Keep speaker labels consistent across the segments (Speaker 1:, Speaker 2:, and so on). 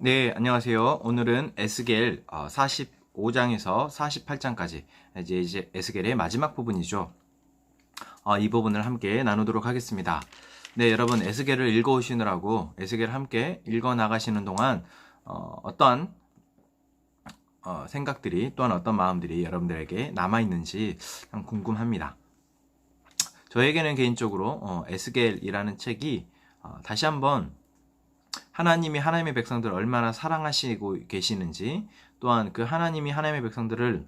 Speaker 1: 네, 안녕하세요. 오늘은 에스겔 45장에서 48장까지 이제 에스겔의 마지막 부분이죠. 이 부분을 함께 나누도록 하겠습니다. 네, 여러분 에스겔을 읽어오시느라고 에스겔 함께 읽어 나가시는 동안 어떠한 생각들이 또한 어떤 마음들이 여러분들에게 남아있는지 참 궁금합니다. 저에게는 개인적으로 에스겔이라는 책이 다시 한번 하나님이 하나님의 백성들을 얼마나 사랑하시고 계시는지, 또한 그 하나님이 하나님의 백성들을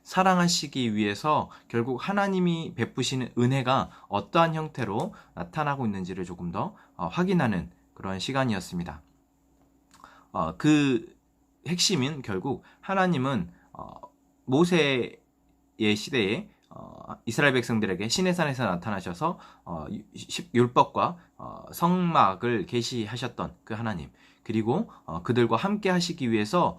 Speaker 1: 사랑하시기 위해서 결국 하나님이 베푸시는 은혜가 어떠한 형태로 나타나고 있는지를 조금 더 확인하는 그런 시간이었습니다. 그 핵심인 결국 하나님은 모세의 시대에 이스라엘 백성들에게 시내산에서 나타나셔서 율법과 성막을 계시하셨던 그 하나님, 그리고 그들과 함께 하시기 위해서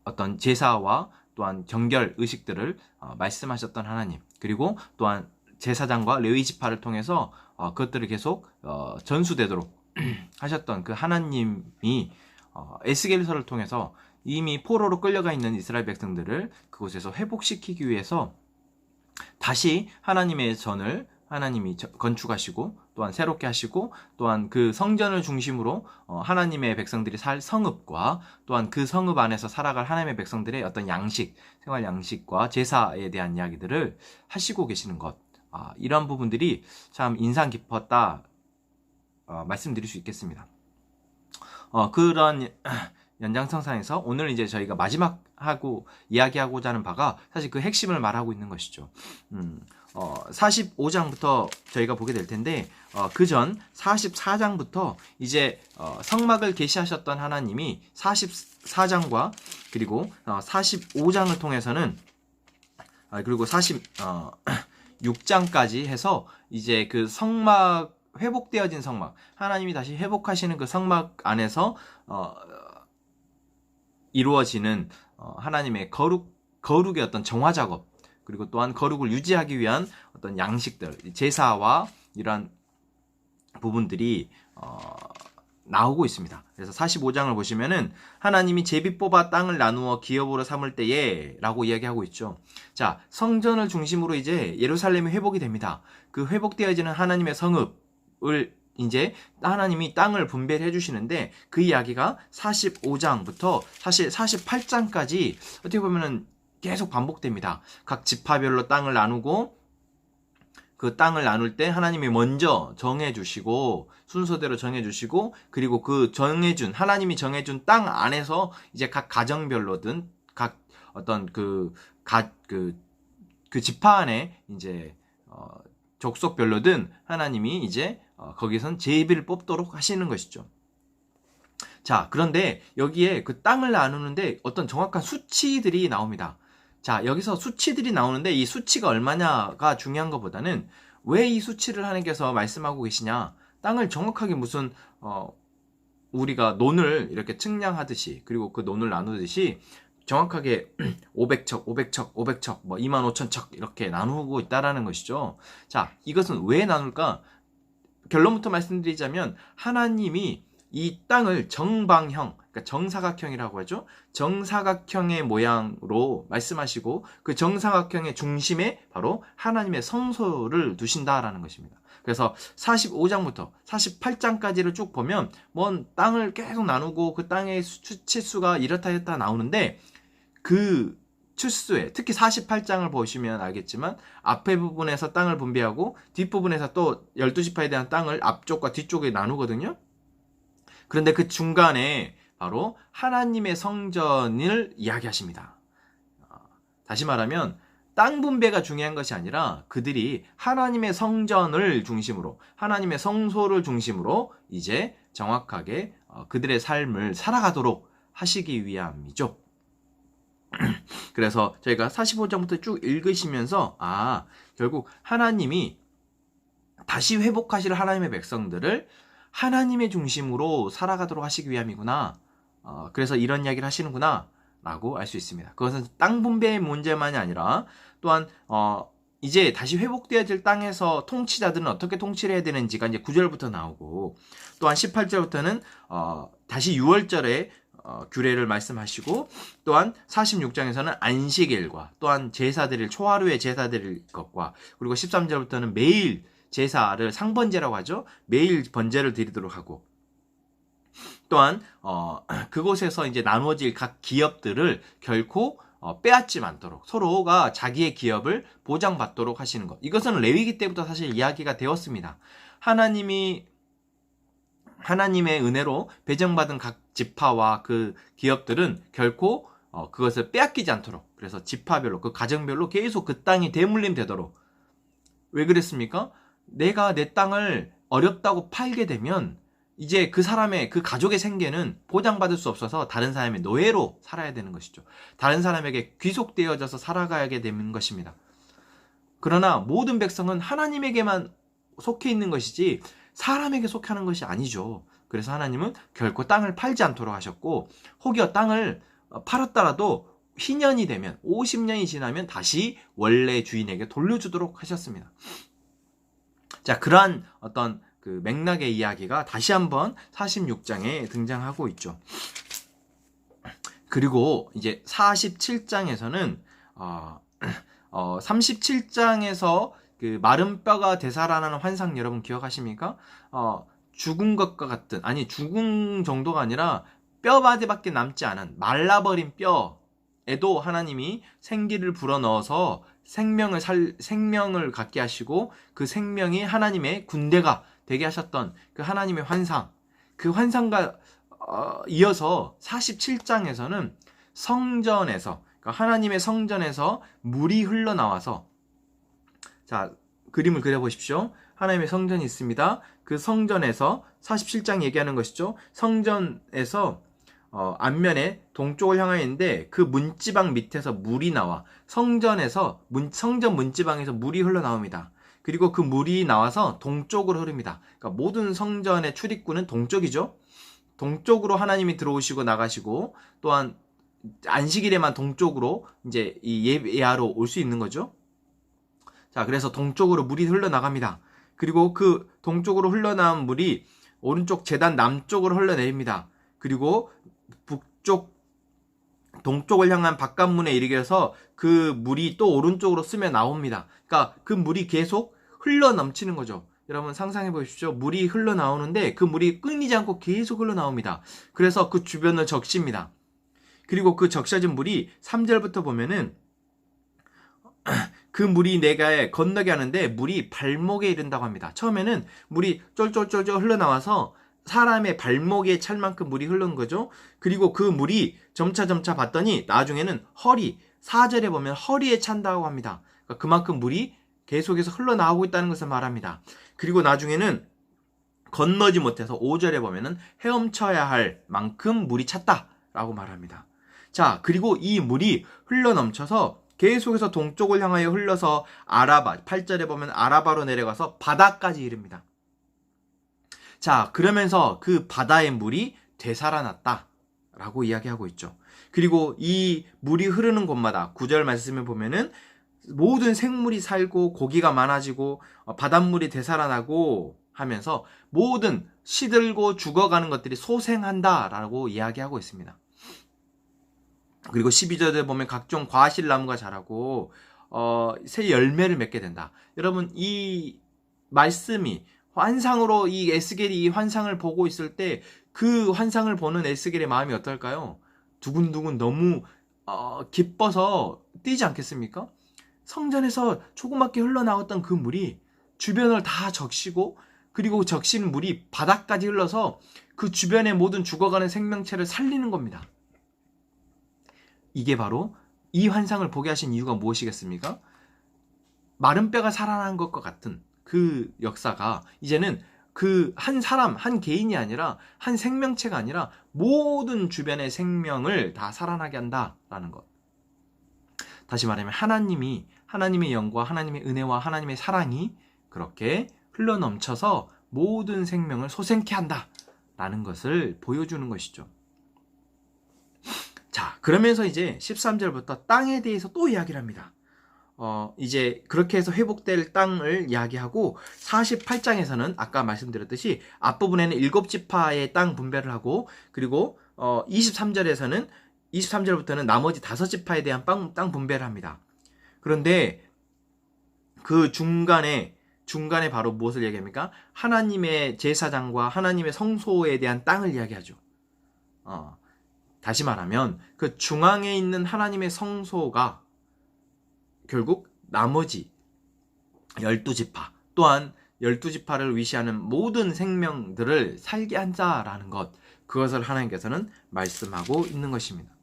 Speaker 1: 어떤 제사와 또한 정결 의식들을 말씀하셨던 하나님, 그리고 또한 제사장과 레위 지파를 통해서 그것들을 계속 전수되도록 하셨던 그 하나님이 에스겔서를 통해서 이미 포로로 끌려가 있는 이스라엘 백성들을 그곳에서 회복시키기 위해서 다시 하나님의 전을 하나님이 건축하시고 또한 새롭게 하시고, 또한 그 성전을 중심으로 하나님의 백성들이 살 성읍과 또한 그 성읍 안에서 살아갈 하나님의 백성들의 어떤 양식, 생활 양식과 제사에 대한 이야기들을 하시고 계시는 것, 이런 부분들이 참 인상 깊었다 말씀드릴 수 있겠습니다. 그런 연장선상에서 오늘 이제 저희가 마지막 하고 이야기하고자 하는 바가 사실 그 핵심을 말하고 있는 것이죠. 45장부터 저희가 보게 될 텐데, 그 전 44장부터 이제 성막을 계시하셨던 하나님이 44장과 그리고 45장을 통해서는 그리고 46장까지 해서 이제 그 성막, 회복되어진 성막, 하나님이 다시 회복하시는 그 성막 안에서 이루어지는 하나님의 거룩의 어떤 정화 작업, 그리고 또한 거룩을 유지하기 위한 어떤 양식들, 제사와 이러한 부분들이 나오고 있습니다. 그래서 45장을 보시면은 하나님이 제비 뽑아 땅을 나누어 기업으로 삼을 때에 라고 이야기하고 있죠. 자, 성전을 중심으로 이제 예루살렘이 회복이 됩니다. 그 회복되어지는 하나님의 성읍을 이제 하나님이 땅을 분배를 해주시는데, 그 이야기가 45장부터 사실 48장까지 어떻게 보면은 계속 반복됩니다. 각 지파별로 땅을 나누고, 그 땅을 나눌 때 하나님이 먼저 정해주시고, 순서대로 정해주시고, 그리고 그 하나님이 정해준 땅 안에서 이제 각 가정별로든 각 어떤 그 지파 안에 이제 족속별로든 하나님이 이제 거기선 제비를 뽑도록 하시는 것이죠. 자, 그런데 여기에 그 땅을 나누는데 어떤 정확한 수치들이 나옵니다. 자, 여기서 수치들이 나오는데 이 수치가 얼마냐가 중요한 것보다는 왜 이 수치를 하나님께서 말씀하고 계시냐, 땅을 정확하게 무슨 우리가 논을 이렇게 측량하듯이, 그리고 그 논을 나누듯이 정확하게 500척, 500척, 500척, 뭐 25,000척 이렇게 나누고 있다라는 것이죠. 자, 이것은 왜 나눌까? 결론부터 말씀드리자면 하나님이 이 땅을 정방형, 그러니까 정사각형이라고 하죠. 정사각형의 모양으로 말씀하시고, 그 정사각형의 중심에 바로 하나님의 성소를 두신다라는 것입니다. 그래서 45장부터 48장까지를 쭉 보면 땅을 계속 나누고 그 땅의 수치수가 이렇다 했다 나오는데, 그 추수에 특히 48장을 보시면 알겠지만 앞에 부분에서 땅을 분배하고 뒷부분에서 또 12지파에 대한 땅을 앞쪽과 뒤쪽에 나누거든요. 그런데 그 중간에 바로 하나님의 성전을 이야기하십니다. 다시 말하면 땅 분배가 중요한 것이 아니라 그들이 하나님의 성전을 중심으로, 하나님의 성소를 중심으로 이제 정확하게 그들의 삶을 살아가도록 하시기 위함이죠. 그래서 저희가 45장부터 쭉 읽으시면서 결국 하나님이 다시 회복하실 하나님의 백성들을 하나님의 중심으로 살아가도록 하시기 위함이구나, 그래서 이런 이야기를 하시는구나 라고 알 수 있습니다. 그것은 땅 분배의 문제만이 아니라 또한 이제 다시 회복되어질 땅에서 통치자들은 어떻게 통치를 해야 되는지가 이제 9절부터 나오고, 또한 18절부터는 다시 6월절에 규례를 말씀하시고, 또한 46장에서는 안식일과 또한 제사드릴 초하루에 제사드릴 것과, 그리고 13절부터는 매일 제사를 상번제라고 하죠. 매일 번제를 드리도록 하고, 또한 그곳에서 이제 나누어질 각 기업들을 결코 빼앗지 않도록 서로가 자기의 기업을 보장받도록 하시는 것. 이것은 레위기 때부터 사실 이야기가 되었습니다. 하나님의 은혜로 배정받은 각 지파와 그 기업들은 결코 그것을 빼앗기지 않도록, 그래서 지파별로 그 가정별로 계속 그 땅이 대물림되도록. 왜 그랬습니까? 내가 내 땅을 어렵다고 팔게 되면 이제 그 사람의, 그 가족의 생계는 보장받을 수 없어서 다른 사람의 노예로 살아야 되는 것이죠. 다른 사람에게 귀속되어져서 살아가게 되는 것입니다. 그러나 모든 백성은 하나님에게만 속해 있는 것이지 사람에게 속하는 것이 아니죠. 그래서 하나님은 결코 땅을 팔지 않도록 하셨고, 혹여 땅을 팔았더라도 희년이 되면, 50년이 지나면 다시 원래 주인에게 돌려주도록 하셨습니다. 자, 그러한 어떤 그 맥락의 이야기가 다시 한번 46장에 등장하고 있죠. 그리고 이제 47장에서는 37장에서 그 마른 뼈가 되살아나는 환상 여러분 기억하십니까? 죽은 것과 같은, 아니 죽은 정도가 아니라 뼈바디밖에 남지 않은 말라버린 뼈에도 하나님이 생기를 불어넣어서 생명을 갖게 하시고, 그 생명이 하나님의 군대가 되게 하셨던 그 하나님의 환상, 그 환상과 이어서 47장에서는 성전에서, 그러니까 하나님의 성전에서 물이 흘러나와서, 자, 그림을 그려보십시오. 하나님의 성전이 있습니다. 그 성전에서 47장 얘기하는 것이죠. 성전에서 앞면에 동쪽을 향하여 있는데 그 문지방 밑에서 물이 나와 성전에서 성전 문지방에서 물이 흘러나옵니다. 그리고 그 물이 나와서 동쪽으로 흐릅니다. 그러니까 모든 성전의 출입구는 동쪽이죠. 동쪽으로 하나님이 들어오시고 나가시고, 또한 안식일에만 동쪽으로 이제 이 예배하러 올 수 있는 거죠. 자, 그래서 동쪽으로 물이 흘러나갑니다. 그리고 그 동쪽으로 흘러나온 물이 오른쪽 제단 남쪽으로 흘러내립니다. 그리고 동쪽을 향한 바깥문에 이르게서 그 물이 또 오른쪽으로 스며 나옵니다. 그러니까 그 물이 계속 흘러 넘치는 거죠. 여러분 상상해 보십시오. 물이 흘러나오는데 그 물이 끊이지 않고 계속 흘러나옵니다. 그래서 그 주변을 적십니다. 그리고 그 적셔진 물이 3절부터 보면은 그 물이 내가 건너게 하는데 물이 발목에 이른다고 합니다. 처음에는 물이 쫄쫄쫄쫄 흘러나와서 사람의 발목에 찰 만큼 물이 흐르는 거죠. 그리고 그 물이 점차 봤더니 나중에는 4절에 보면 허리에 찬다고 합니다. 그러니까 그만큼 물이 계속해서 흘러나오고 있다는 것을 말합니다. 그리고 나중에는 건너지 못해서 5절에 보면은 헤엄쳐야 할 만큼 물이 찼다라고 말합니다. 자, 그리고 이 물이 흘러넘쳐서 계속해서 동쪽을 향하여 흘러서 8절에 보면 아라바로 내려가서 바다까지 이릅니다. 자, 그러면서 그 바다의 물이 되살아났다라고 이야기하고 있죠. 그리고 이 물이 흐르는 곳마다 9절 말씀을 보면은 모든 생물이 살고 고기가 많아지고 바닷물이 되살아나고 하면서 모든 시들고 죽어가는 것들이 소생한다라고 이야기하고 있습니다. 그리고 12절에 보면 각종 과실나무가 자라고 새 열매를 맺게 된다. 여러분, 이 말씀이 환상으로 이 에스겔이 이 환상을 보고 있을 때 그 환상을 보는 에스겔의 마음이 어떨까요? 두근두근 너무 기뻐서 뛰지 않겠습니까? 성전에서 조그맣게 흘러나왔던 그 물이 주변을 다 적시고, 그리고 적신 물이 바닥까지 흘러서 그 주변의 모든 죽어가는 생명체를 살리는 겁니다. 이게 바로 이 환상을 보게 하신 이유가 무엇이겠습니까? 마른 뼈가 살아난 것과 같은 그 역사가 이제는 그 한 사람, 한 개인이 아니라 한 생명체가 아니라 모든 주변의 생명을 다 살아나게 한다라는 것. 다시 말하면 하나님의 영과 하나님의 은혜와 하나님의 사랑이 그렇게 흘러넘쳐서 모든 생명을 소생케 한다라는 것을 보여주는 것이죠. 자, 그러면서 이제 13절부터 땅에 대해서 또 이야기를 합니다. 이제 그렇게 해서 회복될 땅을 이야기하고 48장에서는 아까 말씀드렸듯이 앞부분에는 7지파의 땅 분배를 하고 그리고 23절부터는 나머지 5지파에 대한 땅 분배를 합니다. 그런데 그 중간에 바로 무엇을 얘기합니까? 하나님의 제사장과 하나님의 성소에 대한 땅을 이야기하죠. 다시 말하면 그 중앙에 있는 하나님의 성소가 결국 나머지 12지파 또한 12지파를 위시하는 모든 생명들을 살게 한다라는 것, 그것을 하나님께서는 말씀하고 있는 것입니다.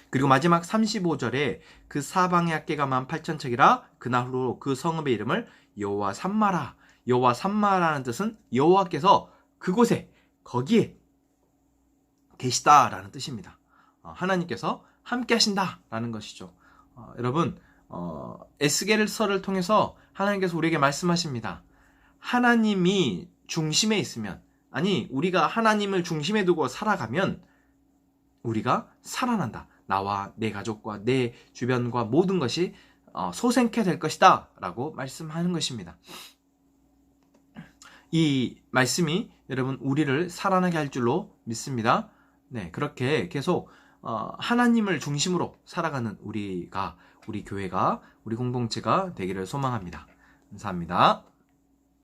Speaker 1: 그리고 마지막 35절에 그 사방의 학계가 18,000척이라 그날 후로 그 성읍의 이름을 여호와 삼마라. 여호와 삼마라는 뜻은 여호와께서 그곳에 거기에 계시다라는 뜻입니다. 하나님께서 함께 하신다라는 것이죠. 여러분, 에스겔서를 통해서 하나님께서 우리에게 말씀하십니다. 하나님이 중심에 있으면, 아니 우리가 하나님을 중심에 두고 살아가면 우리가 살아난다. 나와 내 가족과 내 주변과 모든 것이 소생케 될 것이다 라고 말씀하는 것입니다. 이 말씀이 여러분 우리를 살아나게 할 줄로 믿습니다. 네, 그렇게 계속 하나님을 중심으로 살아가는 우리 교회가, 우리 공동체가 되기를 소망합니다. 감사합니다.